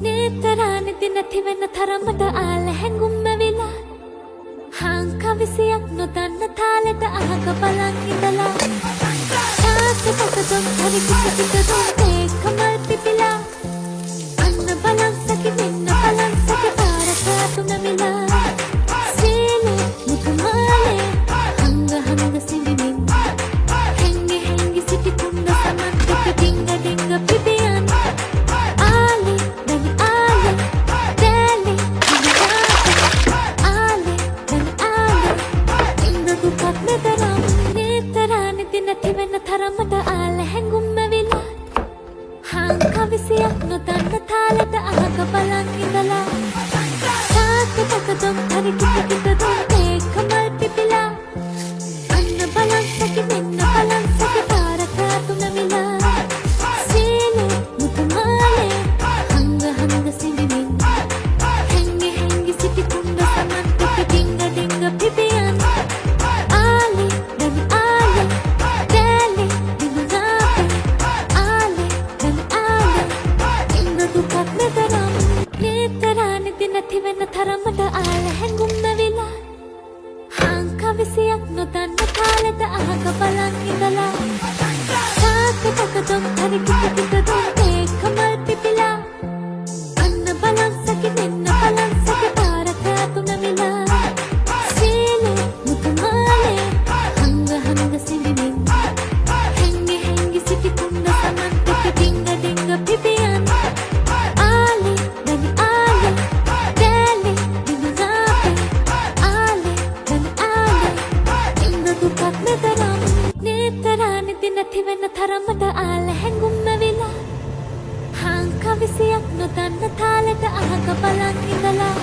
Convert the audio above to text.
නේතරානිති නැති වෙන තරමට ආල හැඟුම් ඇවිලා හාංකවිසියක් නොදන්න තාලෙට අහක බලන් ඉඳලා තාත්තකටදොම් හරි කිසිකිටදොම් ඒකමල් පිපිලා අන්න බලන් සැකි මෙන්න බලන් සැකි පාරකාතු නැමිලා සීලේ මුතුමාලේ හංග හංග සිඳිමින් හැංගි හැංගි සිටි තුන්න සමන්තක ඩිංග ඩිංග පිපියන් ආලේ දැනි ආලේ දැලි ආලේ දැනි ආලේ ඉන්න දුකක් නැතරම් නේතරානිති නැති වෙන තරමට ආල හැඟුම් ඇවිලා හාංකවිසියක් නොදන්න තාලෙට අහක බලන් ඉඳලා තාත්තකටදොම් හරි කිසිකිටදොම් ඒකමල් පිපිලා අන්න බලන් සැකි මෙන්න බලන් සැකි පාරකාතු නැමිලා සීලේ මුතුමාලේ හංග හංග සිඳිමින් හැංගි හැංගි සිටි තුන්න සමන්තක ඩිංග ඩිංග පිපියන් ආලේ දැනි ආලේ දැලි දිනුනාපේ ආලේ දැනි ආලේ ඉන්න දුකක් නැතරම් නේතරානිති නැති වෙන තරමට ආල හැඟුම් ඇවිලා හාංකවිසියක් නොදන්න තාලෙට අහක බලන් ඉඳලා තාත්තකටදොම් හරි කිසිකිටදොම් ඒකමල් පිපිලා අන්න බලන් සැකි මෙන්න බලන් සැකි පාරකාතු නැමිලා සීලේ මුතුමාලේ හංග හංග සිඳිමින් හැංගි හැංගි සිටි තුන්න සමන්තක ඩිංග ඩිංග පිපියන් ආලේ දැනි ආලේ දැලි දිනුනාපේ ආලේ දැනි ආලේ ඉන්න දුකක් නැතරම් නේතරානිති නැති වෙන තරමට ආල හැඟුම් ඇවිලා හාංකවිසියක් නොදන්න තාලෙට අහක බලන් ඉඳලා